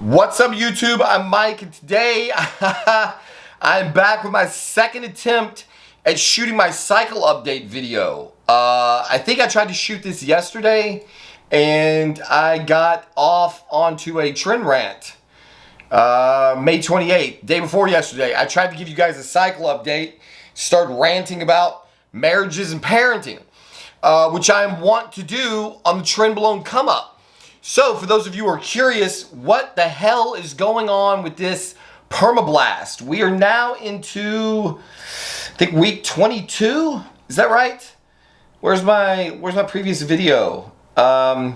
What's up, YouTube? I'm Mike, and today I'm back with my second attempt at shooting my cycle update video. I think I tried to shoot this yesterday, and I got off onto a trend rant. May 28th, day before yesterday, I tried to give you guys a cycle update, started ranting about marriages and parenting, which I want to do on the Trenbolone come up. So, for those of you who are curious, what the hell is going on with this permablast? We are now into, I think, week 22. Is that right? Where's my previous video? I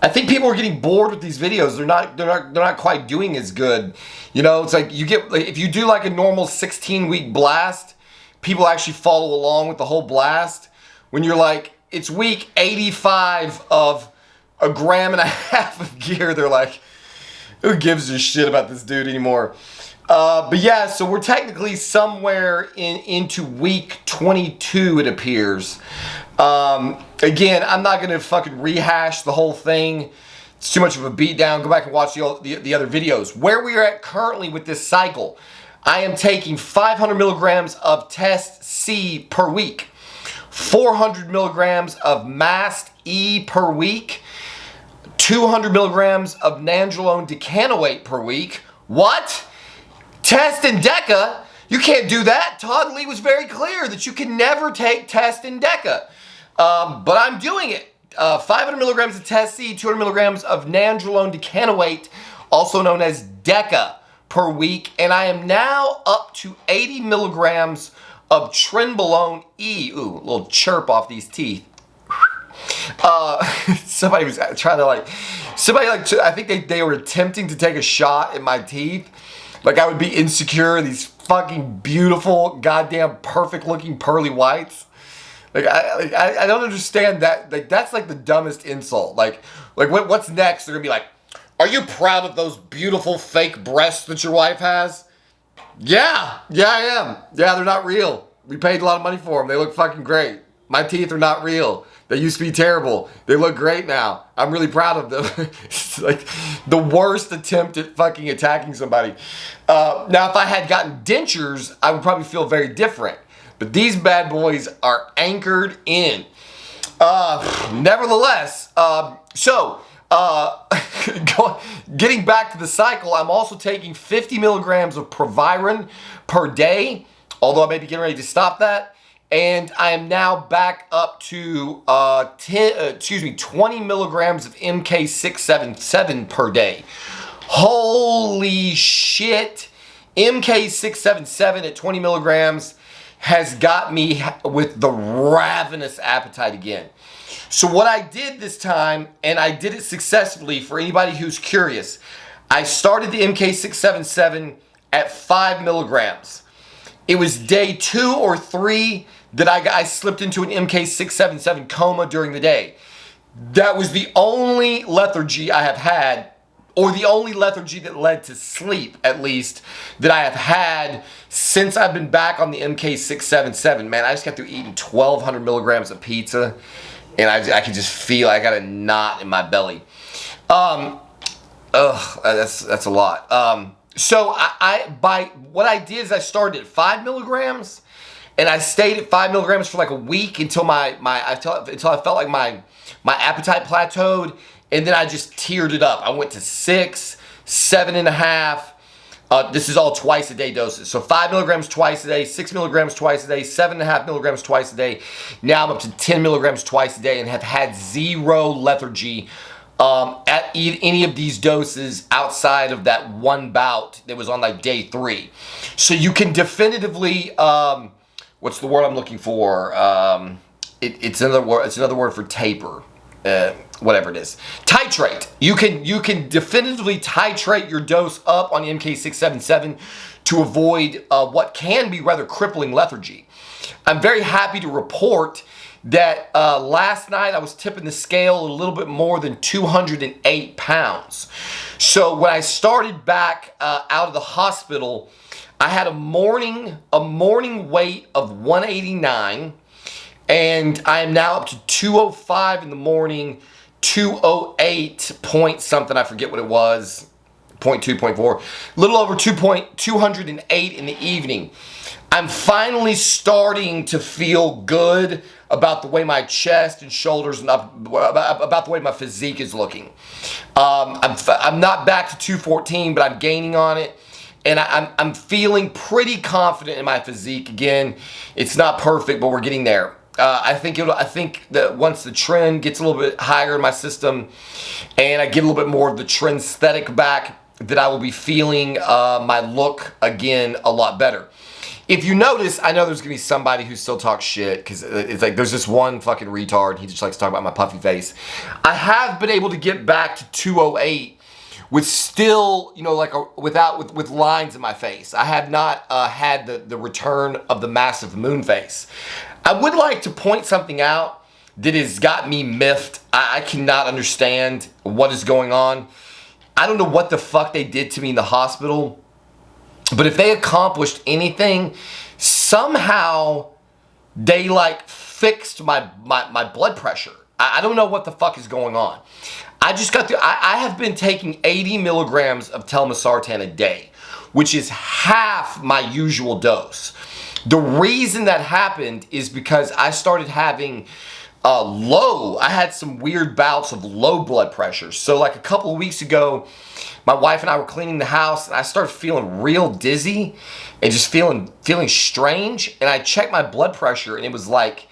think people are getting bored with these videos. They're not quite doing as good. You know, it's like if you do like a normal 16-week blast, people actually follow along with the whole blast. When you're like, it's week 85 of a gram and a half of gear, they're like, who gives a shit about this dude anymore? But yeah, so we're technically somewhere into week 22, it appears. Again, I'm not gonna fucking rehash the whole thing. It's too much of a beatdown. Go back and watch the other videos. Where we are at currently with this cycle, I am taking 500 milligrams of Test C per week, 400 milligrams of Mast E per week, 200 milligrams of Nandrolone decanoate per week. What? Test and Deca? You can't do that. Todd Lee was very clear that you can never take Test and Deca. But I'm doing it. 500 milligrams of Test C, 200 milligrams of Nandrolone decanoate, also known as Deca, per week. And I am now up to 80 milligrams of Trenbolone E. Ooh, a little chirp off these teeth. Somebody was trying to I think they were attempting to take a shot at my teeth. Like I would be insecure, these fucking beautiful, goddamn perfect looking pearly whites. Like I don't understand that. Like that's like the dumbest insult. Like what's next? They're gonna be like, are you proud of those beautiful fake breasts that your wife has? Yeah, I am. Yeah, they're not real. We paid a lot of money for them. They look fucking great. My teeth are not real. They used to be terrible. They look great now. I'm really proud of them. It's like the worst attempt at fucking attacking somebody. Now, if I had gotten dentures, I would probably feel very different. But these bad boys are anchored in. Nevertheless, getting back to the cycle, I'm also taking 50 milligrams of Proviron per day, although I may be getting ready to stop that. And I am now back up to 20 milligrams of MK677 per day. Holy shit. MK677 at 20 milligrams has got me with the ravenous appetite again. So what I did this time, and I did it successfully for anybody who's curious, I started the MK677 at 5 milligrams. It was day 2 or 3 that I slipped into an MK677 coma during the day. That was the only lethargy I have had, or the only lethargy that led to sleep, at least, that I have had since I've been back on the MK677. Man, I just got through eating 1,200 milligrams of pizza, and I could just feel I got a knot in my belly. That's a lot. So what I did is I started at 5 milligrams, and I stayed at 5 milligrams for like a week until until I felt like my appetite plateaued, and then I just tiered it up. I went to 6, 7.5. This is all twice a day doses. So 5 milligrams twice a day, 6 milligrams twice a day, 7.5 milligrams twice a day. Now I'm up to 10 milligrams twice a day and have had zero lethargy at any of these doses outside of that one bout that was on like day 3. So you can definitively, what's the word I'm looking for? It's another word. It's another word for taper. Whatever it is, titrate. You can definitively titrate your dose up on MK677 to avoid what can be rather crippling lethargy. I'm very happy to report that last night I was tipping the scale a little bit more than 208 pounds. So when I started back out of the hospital, I had a morning weight of 189, and I am now up to 205 in the morning, 208 point something, I forget what it was. 0.2, 0.4, a little over 208 in the evening. I'm finally starting to feel good about the way my chest and shoulders and about the way my physique is looking. I'm not back to 214, but I'm gaining on it. And I'm feeling pretty confident in my physique again. It's not perfect, but we're getting there. I think that once the trend gets a little bit higher in my system and I get a little bit more of the trend aesthetic back, that I will be feeling my look again a lot better. If you notice, I know there's gonna be somebody who still talks shit, because it's like there's this one fucking retard, he just likes to talk about my puffy face. I have been able to get back to 208 with still, you know, like with lines in my face. I have not had the return of the massive moon face. I would like to point something out that has got me miffed. I cannot understand what is going on. I don't know what the fuck they did to me in the hospital, but if they accomplished anything, somehow they like fixed my blood pressure. I don't know what the fuck is going on. I just got I have been taking 80 milligrams of telmisartan a day, which is half my usual dose. The reason that happened is because I started having I had some weird bouts of low blood pressure. So like a couple of weeks ago, my wife and I were cleaning the house and I started feeling real dizzy and just feeling strange. And I checked my blood pressure and it was like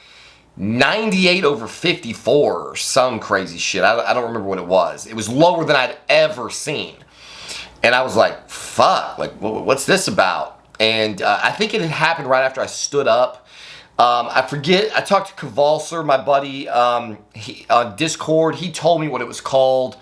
98 over 54 or some crazy shit. I don't remember what it was. It was lower than I'd ever seen. And I was like, fuck, like what's this about? And I think it had happened right after I stood up. I forget, I talked to Kavalser, my buddy, on Discord. He told me what it was called.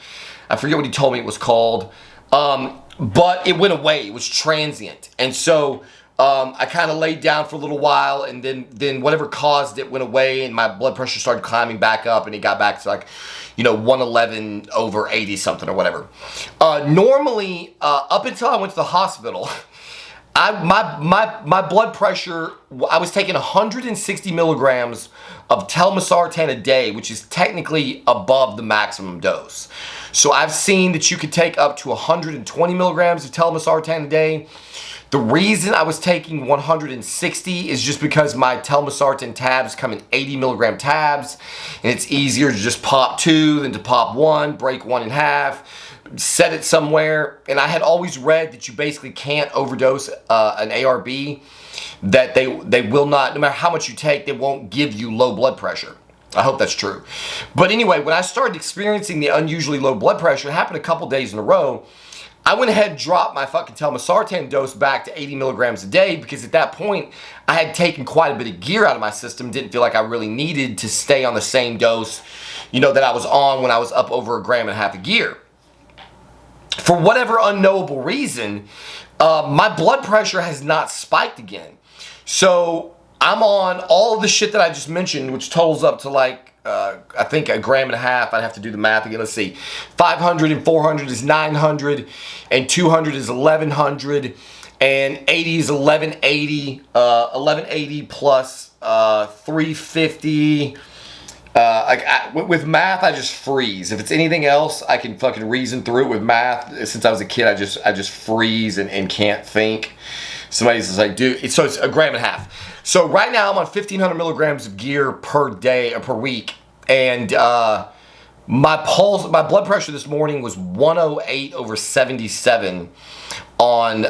I forget what he told me it was called. But it went away. It was transient. And so I kind of laid down for a little while, and then whatever caused it went away, and my blood pressure started climbing back up, and it got back to like, you know, 111 over 80 something or whatever. Normally, up until I went to the hospital, my blood pressure, I was taking 160 milligrams of telmisartan a day, which is technically above the maximum dose. So I've seen that you could take up to 120 milligrams of telmisartan a day. The reason I was taking 160 is just because my telmisartan tabs come in 80 milligram tabs, and it's easier to just pop 2 than to pop 1, break 1 in half, set it somewhere. And I had always read that you basically can't overdose an ARB, that they will not, no matter how much you take, they won't give you low blood pressure. I hope that's true. But anyway, when I started experiencing the unusually low blood pressure, it happened a couple days in a row, I went ahead and dropped my fucking telmisartan dose back to 80 milligrams a day, because at that point, I had taken quite a bit of gear out of my system, didn't feel like I really needed to stay on the same dose, you know, that I was on when I was up over 1.5 grams of gear. For whatever unknowable reason, my blood pressure has not spiked again. So I'm on all of the shit that I just mentioned, which totals up to like, I think 1.5 grams. I'd have to do the math again. Let's see. 500 and 400 is 900, and 200 is 1100, and 80 is 1180. 1180 plus 350. With math, I just freeze. If it's anything else, I can fucking reason through it. With math, since I was a kid, I just freeze and can't think. Somebody's just like, dude, so it's 1.5 grams. So right now I'm on 1,500 milligrams of gear per day or per week, and my blood pressure this morning was 108 over 77 on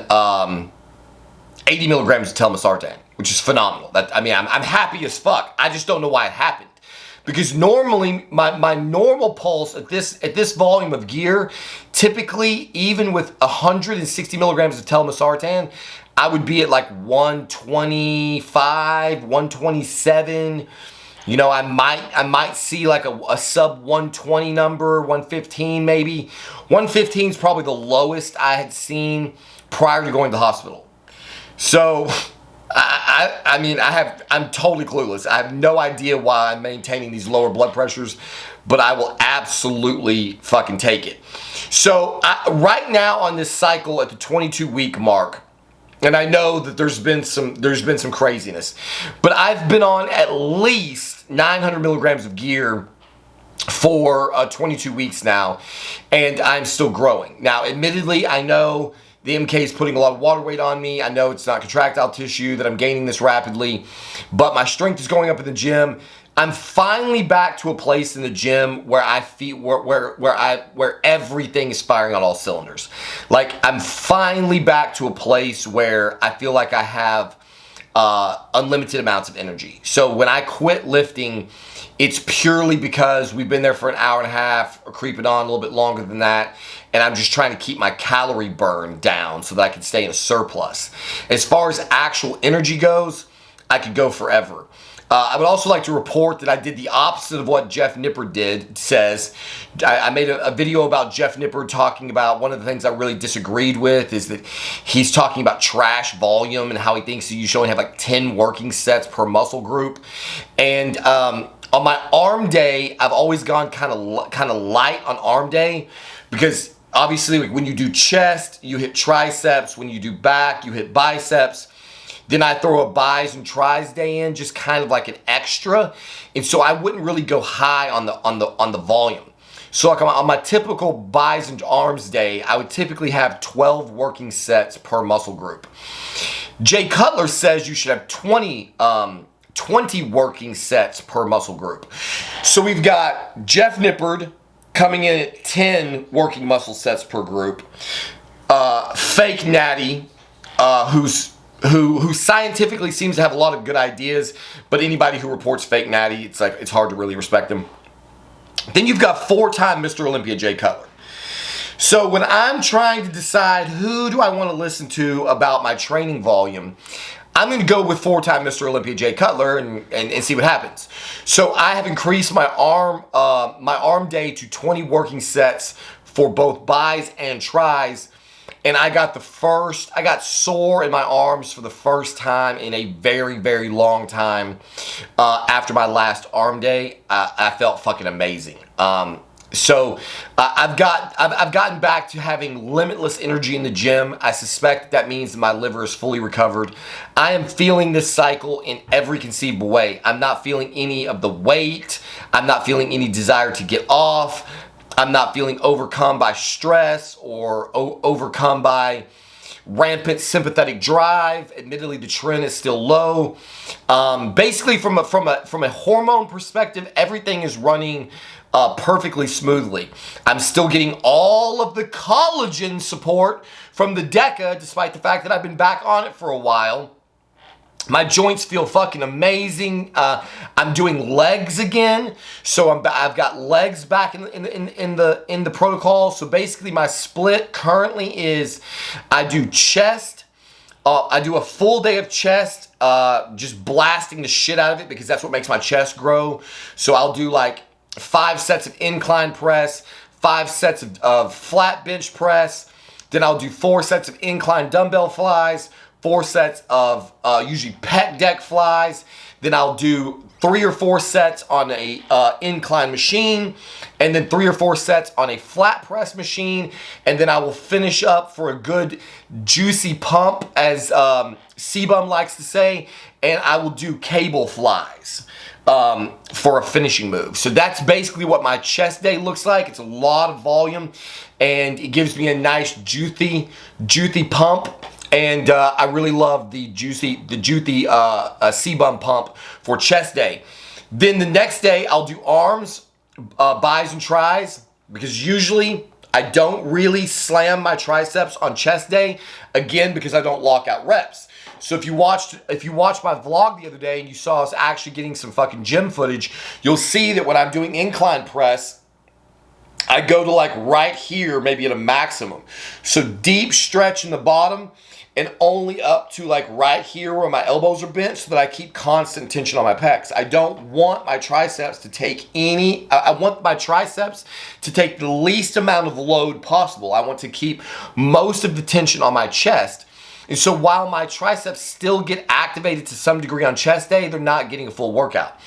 80 milligrams of telmisartan, which is phenomenal. I'm happy as fuck. I just don't know why it happened. Because normally, my normal pulse at this volume of gear, typically, even with 160 milligrams of telmisartan, I would be at like 125, 127. You know, I might see like a sub 120 number, 115 maybe. 115 is probably the lowest I had seen prior to going to the hospital. So I'm totally clueless. I have no idea why I'm maintaining these lower blood pressures, but I will absolutely fucking take it. So right now on this cycle at the 22-week mark, and I know that there's been some craziness, but I've been on at least 900 milligrams of gear for 22 weeks now, and I'm still growing. Now, admittedly, I know the MK is putting a lot of water weight on me. I know it's not contractile tissue, that I'm gaining this rapidly, but my strength is going up in the gym. I'm finally back to a place in the gym where I feel where everything is firing on all cylinders. Like, I'm finally back to a place where I feel like I have unlimited amounts of energy. So when I quit lifting, it's purely because we've been there for an hour and a half, or creeping on a little bit longer than that, and I'm just trying to keep my calorie burn down so that I can stay in a surplus. As far as actual energy goes, I could go forever. I would also like to report that I did the opposite of what Jeff Nippard says. I made a video about Jeff Nippard talking about one of the things I really disagreed with is that he's talking about trash volume and how he thinks you should only have like 10 working sets per muscle group. And on my arm day, I've always gone kind of light on arm day, because obviously when you do chest, you hit triceps. When you do back, you hit biceps. Then I throw a bis and tris day in, just kind of like an extra, and so I wouldn't really go high on the volume. So like on my typical bis and arms day, I would typically have 12 working sets per muscle group. Jay Cutler says you should have 20 working sets per muscle group. So we've got Jeff Nippard coming in at 10 working muscle sets per group. Fake Natty, who scientifically seems to have a lot of good ideas, but anybody who reports fake natty, it's hard to really respect them. Then you've got 4-time Mr. Olympia Jay Cutler. So when I'm trying to decide who do I want to listen to about my training volume, I'm going to go with 4-time Mr. Olympia Jay Cutler and see what happens. So I have increased my arm day to 20 working sets for both bis and tris. And I got sore in my arms for the first time in a very, very long time. After my last arm day, I felt fucking amazing. So I've gotten back to having limitless energy in the gym. I suspect that means that my liver is fully recovered. I am feeling this cycle in every conceivable way. I'm not feeling any of the weight. I'm not feeling any desire to get off. I'm not feeling overcome by stress or overcome by rampant sympathetic drive. Admittedly, the trend is still low. Basically, from a hormone perspective, everything is running perfectly smoothly. I'm still getting all of the collagen support from the DECA, despite the fact that I've been back on it for a while. My joints feel fucking amazing. I'm doing legs again, so I've got legs back in the protocol. So basically, my split currently is I do chest. I do a full day of chest, just blasting the shit out of it because that's what makes my chest grow. So I'll do like 5 sets of incline press, 5 sets of flat bench press. Then I'll do 4 sets of incline dumbbell flies. 4 sets of usually pec deck flies. Then I'll do 3 or 4 sets on a incline machine, and then 3 or 4 sets on a flat press machine, and then I will finish up for a good juicy pump, as C-Bum likes to say, and I will do cable flies for a finishing move. So that's basically what my chest day looks like. It's a lot of volume, and it gives me a nice juicy pump. And I really love the juicy C-Bum pump for chest day. Then the next day, I'll do arms, bis and tris, because usually I don't really slam my triceps on chest day, again, because I don't lock out reps. So if you watched my vlog the other day and you saw us actually getting some fucking gym footage, you'll see that when I'm doing incline press, I go to like right here, maybe at a maximum. So deep stretch in the bottom, and only up to like right here where my elbows are bent, so that I keep constant tension on my pecs. I don't want my triceps to take I want my triceps to take the least amount of load possible. I want to keep most of the tension on my chest. And so while my triceps still get activated to some degree on chest day, they're not getting a full workout.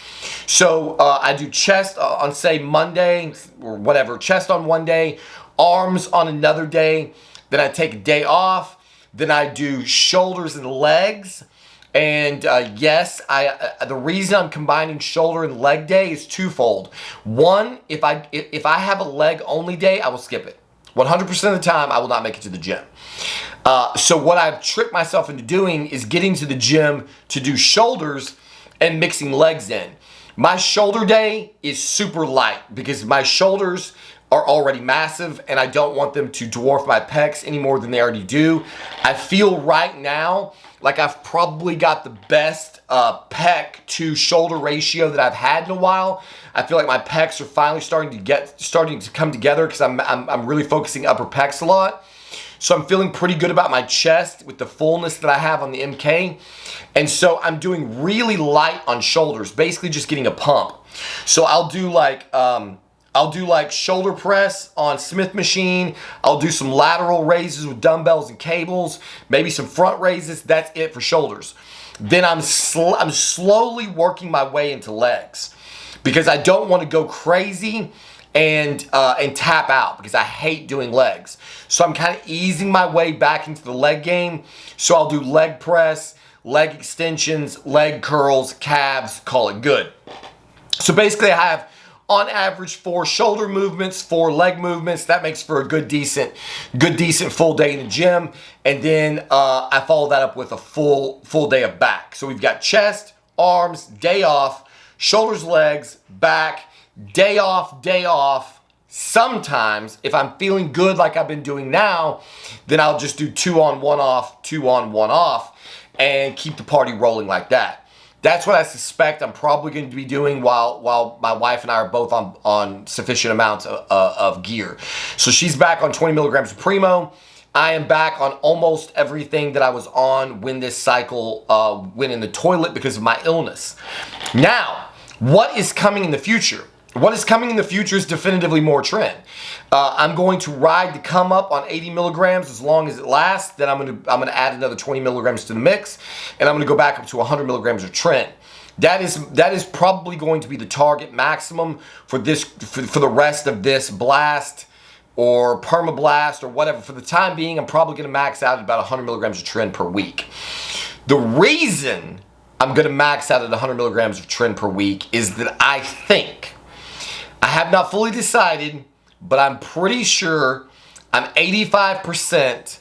So I do chest on, say, Monday or whatever, chest on one day, arms on another day. Then I take a day off. Then I do shoulders and legs And yes, the reason I'm combining shoulder and leg day is twofold. One, if I have a leg only day, I will skip it. 100% of the time, I will not make it to the gym. So what I've tricked myself into doing is getting to the gym to do shoulders and mixing legs in. My shoulder day is super light because my shoulders are already massive and I don't want them to dwarf my pecs any more than they already do. I feel right now like I've probably got the best pec to shoulder ratio that I've had in a while. I feel like my pecs are finally starting to come together because I'm really focusing upper pecs a lot. So I'm feeling pretty good about my chest with the fullness that I have on the MK. And so I'm doing really light on shoulders, basically just getting a pump. So I'll do like shoulder press on Smith machine. I'll do some lateral raises with dumbbells and cables, maybe some front raises. That's it for shoulders. Then I'm slowly working my way into legs because I don't want to go crazy and tap out because I hate doing legs. So I'm kind of easing my way back into the leg game. So I'll do leg press, leg extensions, leg curls, calves, call it good. So basically I have on average 4 shoulder movements, 4 leg movements. That makes for a good decent full day in the gym. And then I follow that up with a full day of back. So we've got chest, arms, day off, shoulders, legs, back, day off. Sometimes, if I'm feeling good like I've been doing now, then I'll just do 2 on, 1 off, 2 on, 1 off, and keep the party rolling like that. That's what I suspect I'm probably going to be doing while my wife and I are both on sufficient amounts of gear. So she's back on 20 milligrams of Primo. I am back on almost everything that I was on when this cycle went in the toilet because of my illness. Now, what is coming in the future? What is coming in the future is definitively more trend. I'm going to ride the come up on 80 milligrams as long as it lasts. Then I'm gonna add another 20 milligrams to the mix, and I'm gonna go back up to 100 milligrams of trend. That is probably going to be the target maximum for the rest of this blast or permablast or whatever. For the time being, I'm probably gonna max out at about 100 milligrams of trend per week. The reason I'm gonna max out at 100 milligrams of trend per week is that I think, I have not fully decided, but I'm pretty sure, I'm 85%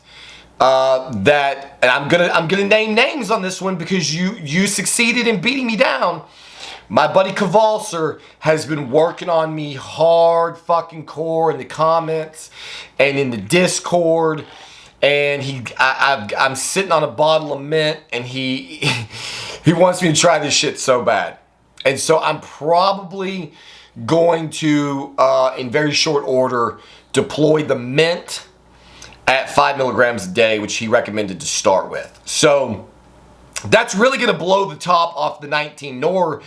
that, and I'm gonna name names on this one because you succeeded in beating me down. My buddy Kavalser has been working on me hard fucking core in the comments and in the Discord, and I'm sitting on a bottle of mint, and he wants me to try this shit so bad, and so I'm probably going to, in very short order, deploy the mint at 5 milligrams a day, which he recommended to start with. So that's really going to blow the top off the 19 NOR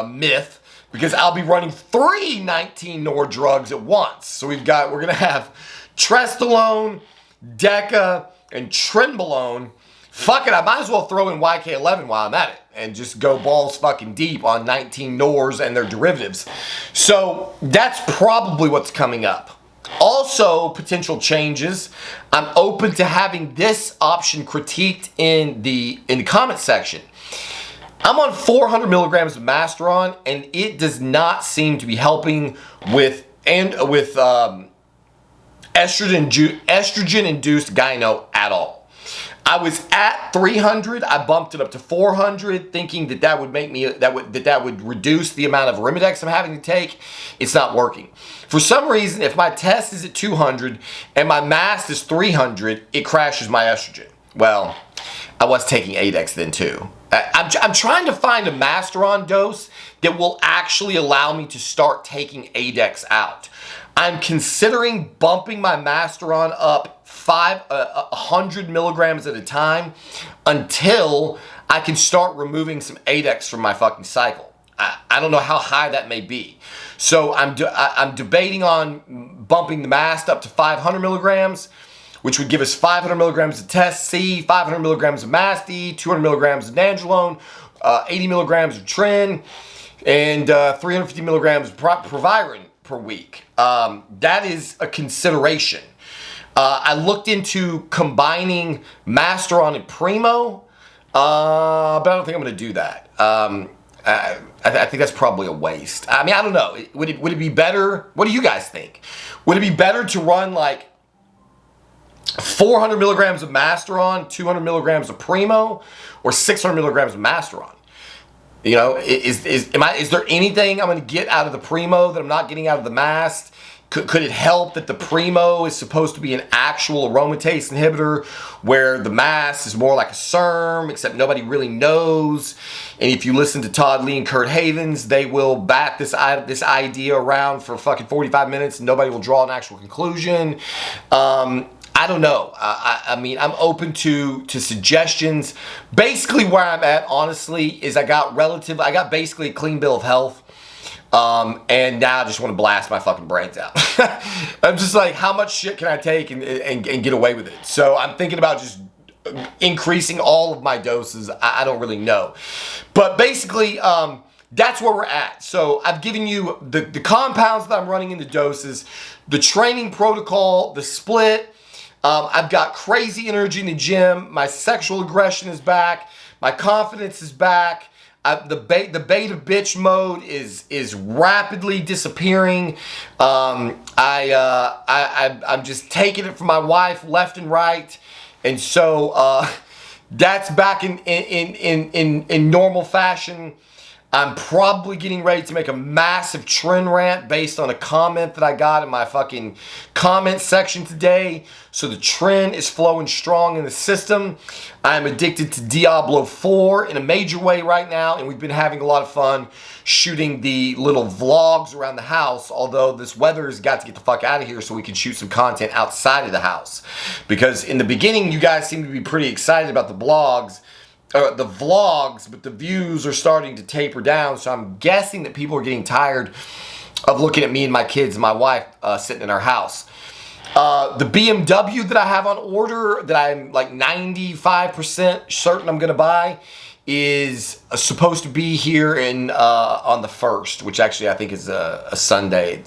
myth because I'll be running 3 19 NOR drugs at once. So we're going to have Trenbolone, Deca, and Trenbolone. Fuck it, I might as well throw in YK11 while I'm at it and just go balls fucking deep on 19 NORs and their derivatives. So that's probably what's coming up. Also, potential changes. I'm open to having this option critiqued in the comment section. I'm on 400 milligrams of Masteron, and it does not seem to be helping with estrogen-induced gyno at all. I was at 300. I bumped it up to 400, thinking that would reduce the amount of Arimidex I'm having to take. It's not working. For some reason, if my test is at 200 and my mast is 300, it crashes my estrogen. Well, I was taking 8X then too. I'm trying to find a Masteron dose that will actually allow me to start taking 8X out. I'm considering bumping my Masteron up 100 milligrams at a time until I can start removing some 8X from my fucking cycle. I don't know how high that may be. So I'm debating on bumping the mast up to 500 milligrams, which would give us 500 milligrams of Test C, 500 milligrams of Masti, 200 milligrams of Nandrolone, 80 milligrams of Tren, and 350 milligrams of Proviron per week. That is a consideration. I looked into combining Masteron and Primo, But I don't think I'm going to do that. I think that's probably a waste. I mean, I don't know. Would it be better? What do you guys think? Would it be better to run like 400 milligrams of Masteron, 200 milligrams of Primo, or 600 milligrams of Masteron? You know, is there anything I'm going to get out of the Primo that I'm not getting out of the Mast? Could it help that the Primo is supposed to be an actual aromatase inhibitor, where the Mast is more like a SERM, except nobody really knows? And if you listen to Todd Lee and Kurt Havens, they will bat this idea around for fucking 45 minutes and nobody will draw an actual conclusion. I don't know. I mean, I'm open to suggestions. Basically, where I'm at, honestly, is I got basically a clean bill of health. And now I just want to blast my fucking brains out. I'm just like, how much shit can I take and get away with it? So I'm thinking about just increasing all of my doses. I don't really know. But basically, that's where we're at. So I've given you the compounds that I'm running in the doses, the training protocol, the split. I've got crazy energy in the gym. My sexual aggression is back. My confidence is back. The beta bitch mode is rapidly disappearing. I'm just taking it from my wife left and right, and so that's back in normal fashion. I'm probably getting ready to make a massive trend rant based on a comment that I got in my fucking comment section today. So the trend is flowing strong in the system. I'm addicted to Diablo 4 in a major way right now, and we've been having a lot of fun shooting the little vlogs around the house, although this weather has got to get the fuck out of here so we can shoot some content outside of the house. Because in the beginning, you guys seem to be pretty excited about the vlogs, but the views are starting to taper down. So I'm guessing that people are getting tired of looking at me and my kids and my wife sitting in our house. The BMW that I have on order, that I'm like 95% certain I'm gonna buy, is supposed to be here on the 1st, which actually I think is a Sunday.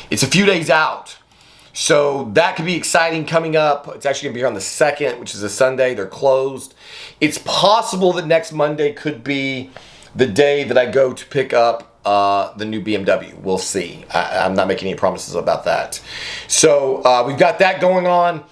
It's a few days out. So that could be exciting coming up. It's actually gonna be here on the 2nd, which is a Sunday. They're closed. It's possible that next Monday could be the day that I go to pick up the new BMW. We'll see. I'm not making any promises about that. So we've got that going on.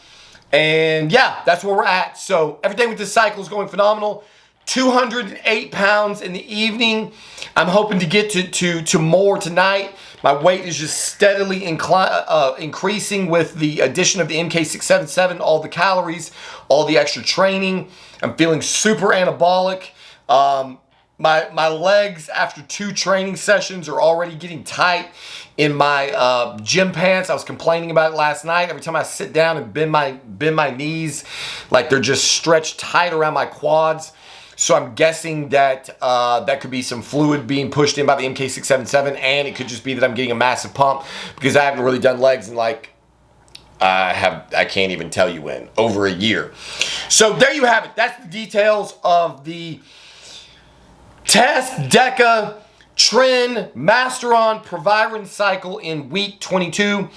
And yeah, that's where we're at. So everything with this cycle is going phenomenal. 208 pounds in the evening. I'm hoping to get to more tonight. My weight is just steadily increasing with the addition of the MK677, all the calories, all the extra training. I'm feeling super anabolic. My legs after 2 training sessions are already getting tight in my gym pants. I was complaining about it last night. Every time I sit down and bend my knees, like they're just stretched tight around my quads. So I'm guessing that that could be some fluid being pushed in by the MK677, and it could just be that I'm getting a massive pump because I haven't really done legs in like I can't even tell you when, over a year. So there you have it. That's the details of the Test Deca Tren Masteron Proviron cycle in week 22.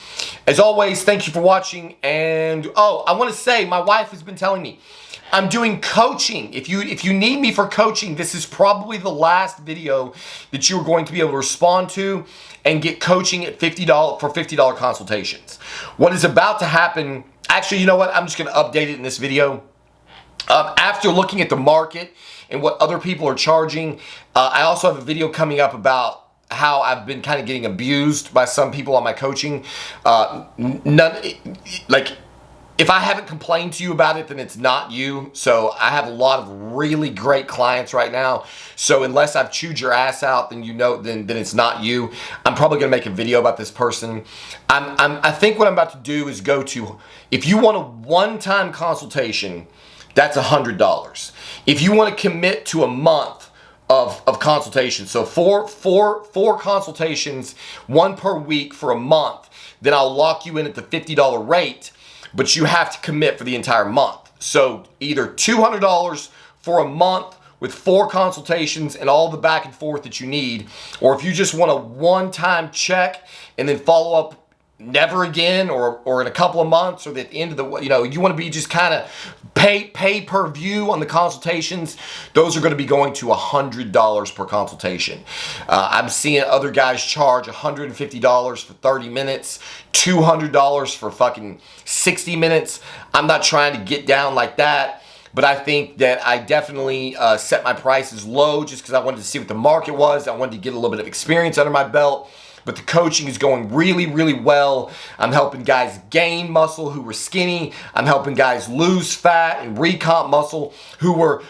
As always, thank you for watching. And oh, I want to say, my wife has been telling me I'm doing coaching. If you need me for coaching, this is probably the last video that you're going to be able to respond to and get coaching at $50 for $50 consultations. What is about to happen, actually, you know what? I'm just going to update it in this video. After looking at the market and what other people are charging, I also have a video coming up about how I've been kind of getting abused by some people on my coaching. If I haven't complained to you about it, then it's not you. So I have a lot of really great clients right now. So unless I've chewed your ass out, then you know, then it's not you. I'm probably gonna make a video about this person. I think what I'm about to do is go to, if you want a one-time consultation, that's $100. If you want to commit to a month of consultation, so four consultations, 1 per week for a month, then I'll lock you in at the $50 rate. But you have to commit for the entire month. So either $200 for a month with 4 consultations and all the back and forth that you need, or if you just want a one-time check and then follow up never again, or in a couple of months, or at the end of the, you want to be just kind of pay per view on the consultations, those are going to be going to $100 per consultation. I'm seeing other guys charge $150 for 30 minutes, $200 for fucking 60 minutes. I'm not trying to get down like that, but I think that I definitely set my prices low just because I wanted to see what the market was. I wanted to get a little bit of experience under my belt. But the coaching is going really, really well. I'm helping guys gain muscle who were skinny. I'm helping guys lose fat and recomp muscle who were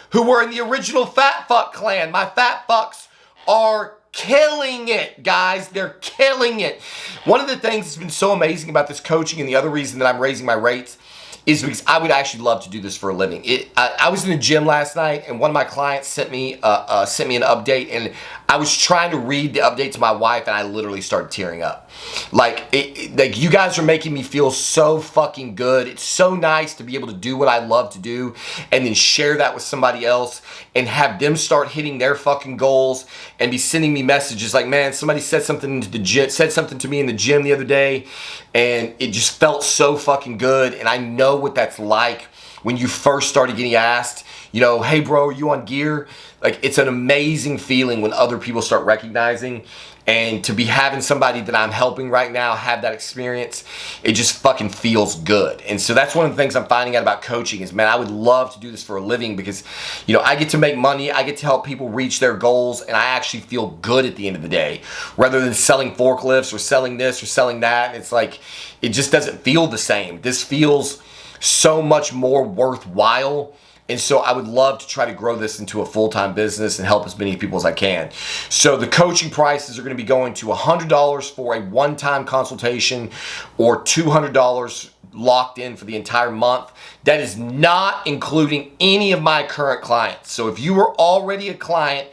in the original Fat Fuck clan. My fat fucks are killing it, guys. They're killing it. One of the things that's been so amazing about this coaching, and the other reason that I'm raising my rates, is because I would actually love to do this for a living. I was in the gym last night, and one of my clients sent me an update, and I was trying to read the update to my wife, and I literally started tearing up. Like you guys are making me feel so fucking good. It's so nice to be able to do what I love to do, and then share that with somebody else, and have them start hitting their fucking goals, and be sending me messages like, man, somebody said something to me in the gym the other day, and it just felt so fucking good. And I know what that's like when you first started getting asked, hey bro, are you on gear? Like, it's an amazing feeling when other people start recognizing, and to be having somebody that I'm helping right now have that experience, it just fucking feels good. And so that's one of the things I'm finding out about coaching is, man, I would love to do this for a living because, I get to make money, I get to help people reach their goals, and I actually feel good at the end of the day, rather than selling forklifts or selling this or selling that. It's like, it just doesn't feel the same. This feels so much more worthwhile. And so I would love to try to grow this into a full-time business and help as many people as I can. So the coaching prices are going to be going to $100 for a one-time consultation, or $200 locked in for the entire month. That is not including any of my current clients. So if you were already a client,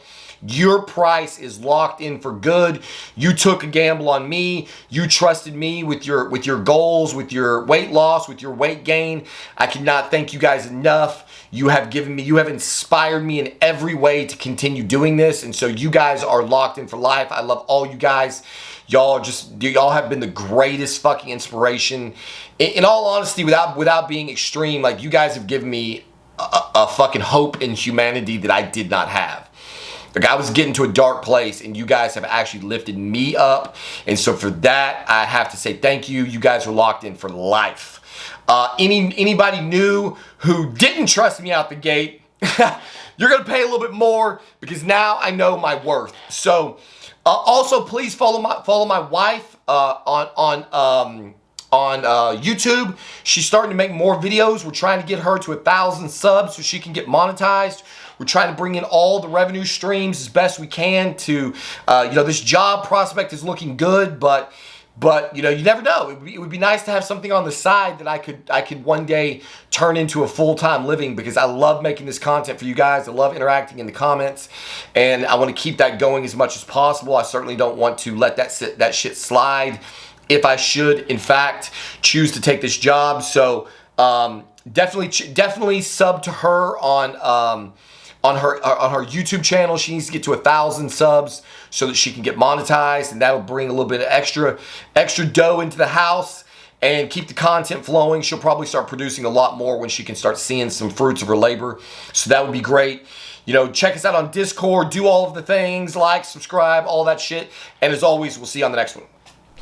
your price is locked in for good. You took a gamble on me. You trusted me with your goals, with your weight loss, with your weight gain. I cannot thank you guys enough. You have inspired me in every way to continue doing this. And so you guys are locked in for life. I love all you guys. Y'all have been the greatest fucking inspiration. In all honesty, without being extreme, like, you guys have given me a fucking hope in humanity that I did not have. Like, I was getting to a dark place, and you guys have actually lifted me up. And so for that, I have to say thank you. You guys are locked in for life. Anybody new who didn't trust me out the gate, you're going to pay a little bit more, because now I know my worth. So also, please follow my wife on YouTube. She's starting to make more videos. We're trying to get her to 1,000 subs so she can get monetized. We're trying to bring in all the revenue streams as best we can to, this job prospect is looking good, but you never know. It would be nice to have something on the side that I could one day turn into a full-time living, because I love making this content for you guys. I love interacting in the comments, and I want to keep that going as much as possible. I certainly don't want to let that shit slide if I should, in fact, choose to take this job. So definitely sub to her on her YouTube channel. She needs to get to 1,000 subs so that she can get monetized, and that'll bring a little bit of extra dough into the house and keep the content flowing. She'll probably start producing a lot more when she can start seeing some fruits of her labor. So that would be great. Check us out on Discord, do all of the things, like, subscribe, all that shit. And as always, we'll see you on the next one.